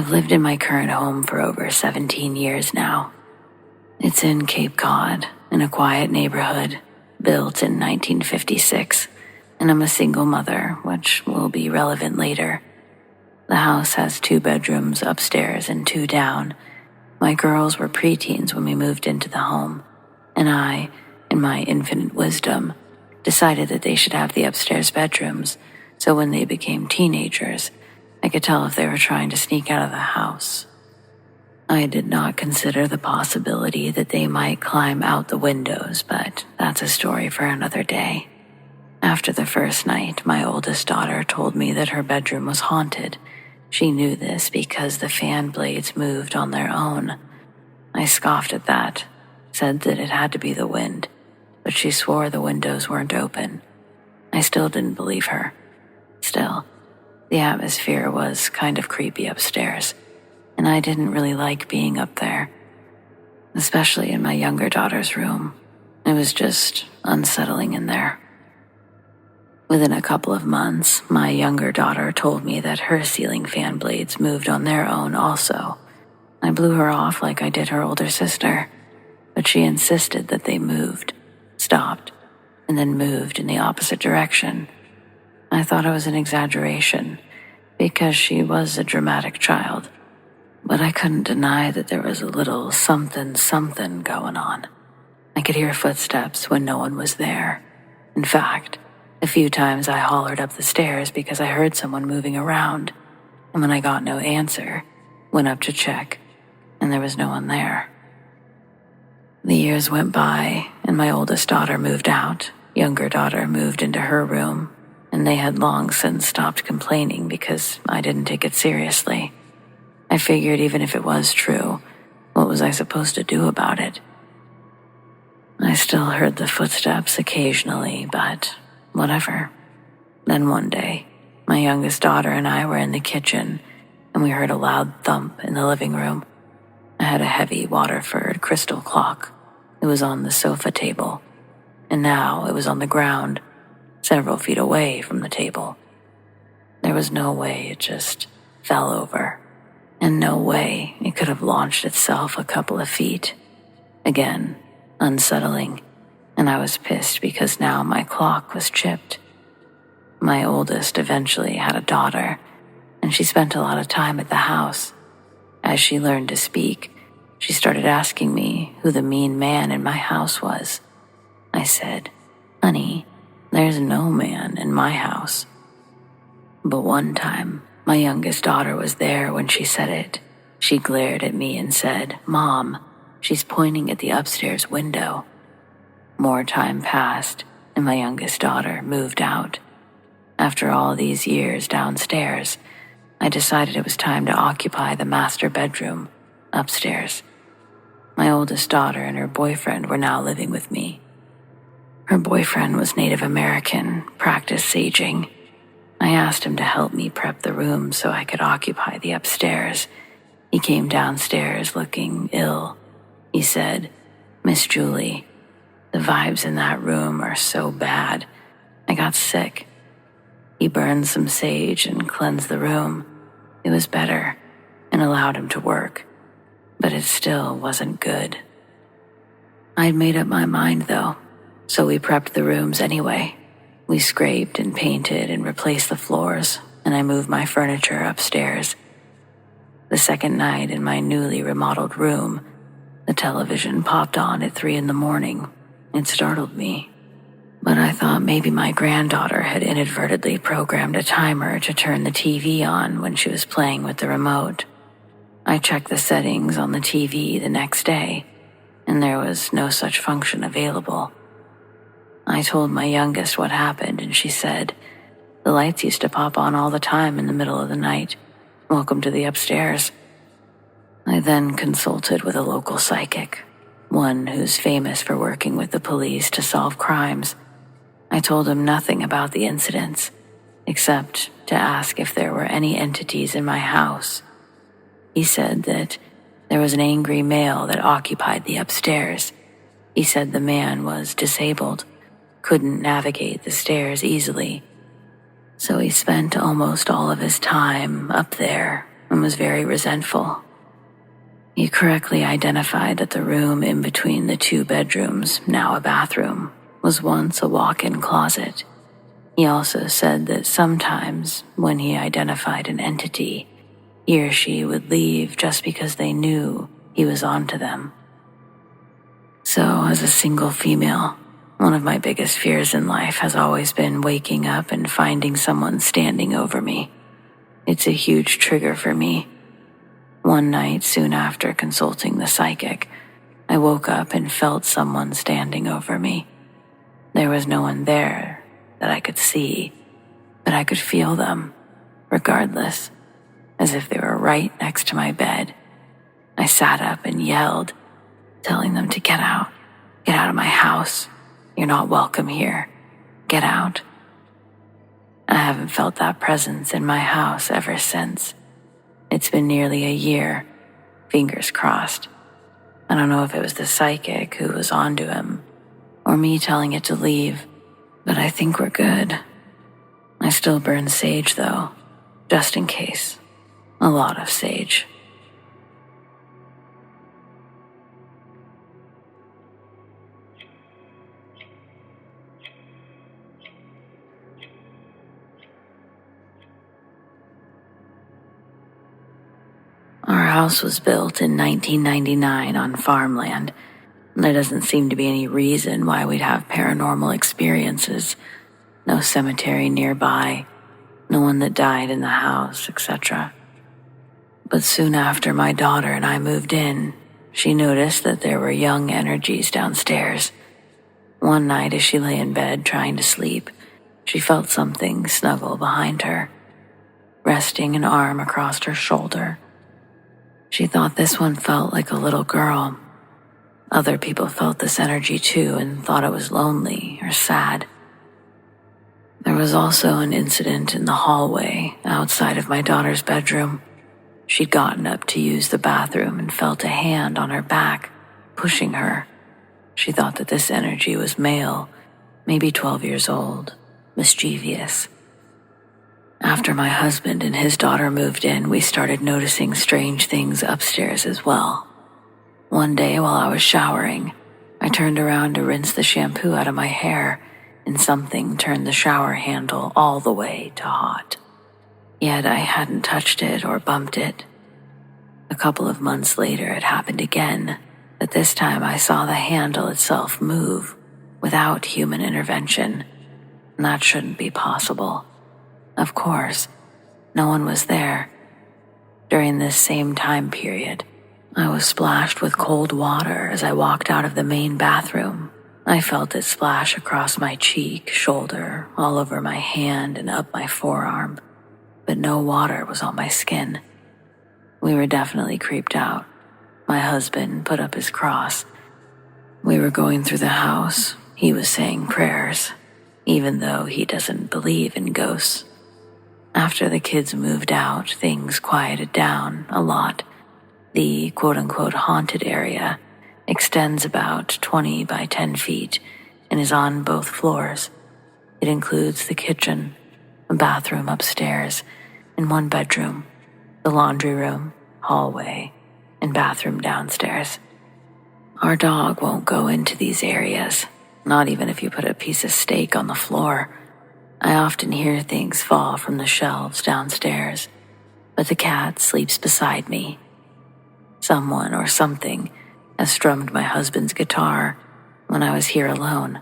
I've lived in my current home for over 17 years now. It's in Cape Cod, in a quiet neighborhood, built in 1956, and I'm a single mother, which will be relevant later. The house has 2 bedrooms upstairs and 2 down. My girls were preteens when we moved into the home, and I, in my infinite wisdom, decided that they should have the upstairs bedrooms, so when they became teenagers, I could tell if they were trying to sneak out of the house. I did not consider the possibility that they might climb out the windows, but that's a story for another day. After the first night, my oldest daughter told me that her bedroom was haunted. She knew this because the fan blades moved on their own. I scoffed at that, said that it had to be the wind, but she swore the windows weren't open. I still didn't believe her. Still, the atmosphere was kind of creepy upstairs, and I didn't really like being up there, especially in my younger daughter's room. It was just unsettling in there. Within a couple of months, my younger daughter told me that her ceiling fan blades moved on their own also. I blew her off like I did her older sister, but she insisted that they moved, stopped, and then moved in the opposite direction. I thought it was an exaggeration because she was a dramatic child, but I couldn't deny that there was a little something going on. I could hear footsteps when no one was there. In fact, a few times I hollered up the stairs because I heard someone moving around, and when I got no answer, went up to check, and there was no one there. The years went by, and my oldest daughter moved out. Younger daughter moved into her room, and they had long since stopped complaining because I didn't take it seriously. I figured even if it was true, what was I supposed to do about it? I still heard the footsteps occasionally, but whatever. Then one day, my youngest daughter and I were in the kitchen, and we heard a loud thump in the living room. I had a heavy Waterford crystal clock. It was on the sofa table, and now it was on the ground, several feet away from the table. There was no way it just fell over, and no way it could have launched itself a couple of feet. Again, unsettling, and I was pissed because now my clock was chipped. My oldest eventually had a daughter, and she spent a lot of time at the house. As she learned to speak, she started asking me who the mean man in my house was. I said, "Honey, there's no man in my house." But one time, my youngest daughter was there when she said it. She glared at me and said, "Mom, she's pointing at the upstairs window." More time passed, and my youngest daughter moved out. After all these years downstairs, I decided it was time to occupy the master bedroom upstairs. My oldest daughter and her boyfriend were now living with me. Her boyfriend was Native American, practiced saging. I asked him to help me prep the room so I could occupy the upstairs. He came downstairs looking ill. He said, "Miss Julie, the vibes in that room are so bad. I got sick." He burned some sage and cleansed the room. It was better and allowed him to work, but it still wasn't good. I'd made up my mind though, so we prepped the rooms anyway. We scraped and painted and replaced the floors, and I moved my furniture upstairs. The second night in my newly remodeled room, the television popped on at 3 a.m. It startled me, but I thought maybe my granddaughter had inadvertently programmed a timer to turn the TV on when she was playing with the remote. I checked the settings on the TV the next day, and there was no such function available. I told my youngest what happened, and she said, "The lights used to pop on all the time in the middle of the night. Welcome to the upstairs." I then consulted with a local psychic, one who's famous for working with the police to solve crimes. I told him nothing about the incidents, except to ask if there were any entities in my house. He said that there was an angry male that occupied the upstairs. He said the man was disabled, couldn't navigate the stairs easily, so he spent almost all of his time up there and was very resentful. He correctly identified that the room in between the two bedrooms, now a bathroom, was once a walk-in closet. He also said that sometimes, when he identified an entity, he or she would leave just because they knew he was onto them. So, as a single female, one of my biggest fears in life has always been waking up and finding someone standing over me. It's a huge trigger for me. One night, soon after consulting the psychic, I woke up and felt someone standing over me. There was no one there that I could see, but I could feel them, regardless, as if they were right next to my bed. I sat up and yelled, telling them to get out of my house. You're not welcome here. Get out. I haven't felt that presence in my house ever since. It's been nearly a year, fingers crossed. I don't know if it was the psychic who was onto him, or me telling it to leave, but I think we're good. I still burn sage though, just in case. A lot of sage. Our house was built in 1999 on farmland. There doesn't seem to be any reason why we'd have paranormal experiences. No cemetery nearby, no one that died in the house, etc. But soon after my daughter and I moved in, she noticed that there were young energies downstairs. One night as she lay in bed trying to sleep, she felt something snuggle behind her, resting an arm across her shoulder. She thought this one felt like a little girl. Other people felt this energy too and thought it was lonely or sad. There was also an incident in the hallway outside of my daughter's bedroom. She'd gotten up to use the bathroom and felt a hand on her back, pushing her. She thought that this energy was male, maybe 12 years old, mischievous. After my husband and his daughter moved in, we started noticing strange things upstairs as well. One day while I was showering, I turned around to rinse the shampoo out of my hair, and something turned the shower handle all the way to hot. Yet I hadn't touched it or bumped it. A couple of months later, it happened again, but this time I saw the handle itself move without human intervention. And that shouldn't be possible. Of course, no one was there. During this same time period, I was splashed with cold water as I walked out of the main bathroom. I felt it splash across my cheek, shoulder, all over my hand and up my forearm, but no water was on my skin. We were definitely creeped out. My husband put up his cross. We were going through the house. He was saying prayers, even though he doesn't believe in ghosts. After the kids moved out, things quieted down a lot. The quote-unquote haunted area extends about 20 by 10 feet and is on both floors. It includes the kitchen, a bathroom upstairs, and one bedroom, the laundry room, hallway, and bathroom downstairs. Our dog won't go into these areas, not even if you put a piece of steak on the floor. I often hear things fall from the shelves downstairs, but the cat sleeps beside me. Someone or something has strummed my husband's guitar when I was here alone.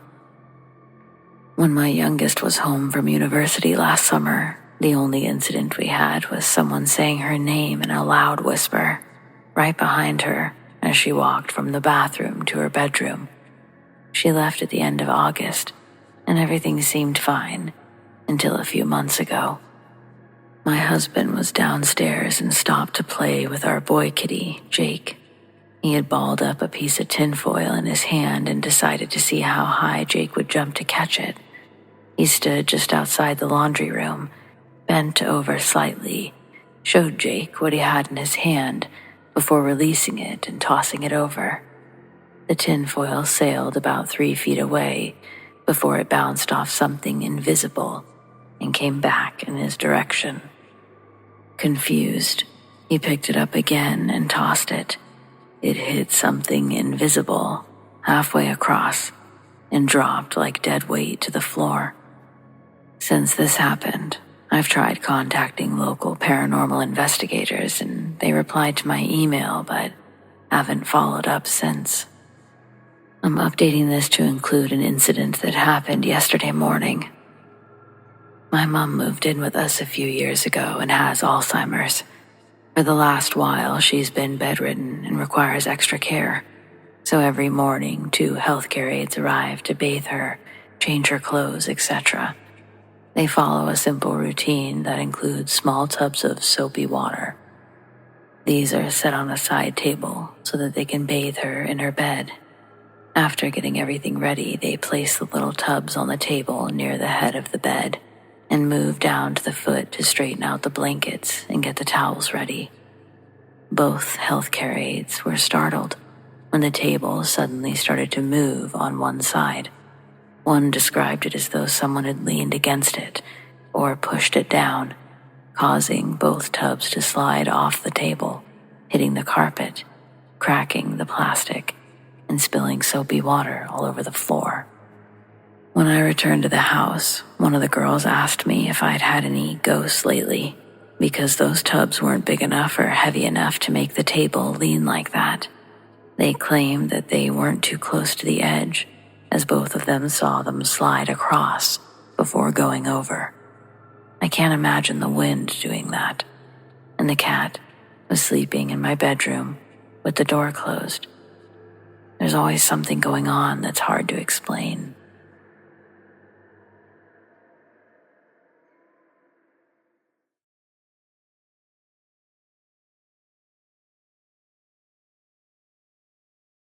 When my youngest was home from university last summer, the only incident we had was someone saying her name in a loud whisper, right behind her as she walked from the bathroom to her bedroom. She left at the end of August, and everything seemed fine until a few months ago. My husband was downstairs and stopped to play with our boy kitty, Jake. He had balled up a piece of tinfoil in his hand and decided to see how high Jake would jump to catch it. He stood just outside the laundry room, bent over slightly, showed Jake what he had in his hand before releasing it and tossing it over. The tinfoil sailed about 3 feet away before it bounced off something invisible and came back in his direction. Confused, He picked it up again and tossed it. It hit something invisible halfway across and dropped like dead weight to the floor. Since this happened, I've tried contacting local paranormal investigators and they replied to my email but haven't followed up since. I'm updating this to include an incident that happened yesterday morning. My mom moved in with us a few years ago and has Alzheimer's. For the last while, she's been bedridden and requires extra care. So every morning, 2 healthcare aides arrive to bathe her, change her clothes, etc. They follow a simple routine that includes small tubs of soapy water. These are set on a side table so that they can bathe her in her bed. After getting everything ready, they place the little tubs on the table near the head of the bed and move down to the foot to straighten out the blankets and get the towels ready. Both healthcare aides were startled when the table suddenly started to move on one side. One described it as though someone had leaned against it or pushed it down, causing both tubs to slide off the table, hitting the carpet, cracking the plastic, and spilling soapy water all over the floor. When I returned to the house, one of the girls asked me if I'd had any ghosts lately, because those tubs weren't big enough or heavy enough to make the table lean like that. They claimed that they weren't too close to the edge, as both of them saw them slide across before going over. I can't imagine the wind doing that. And the cat was sleeping in my bedroom with the door closed. There's always something going on that's hard to explain.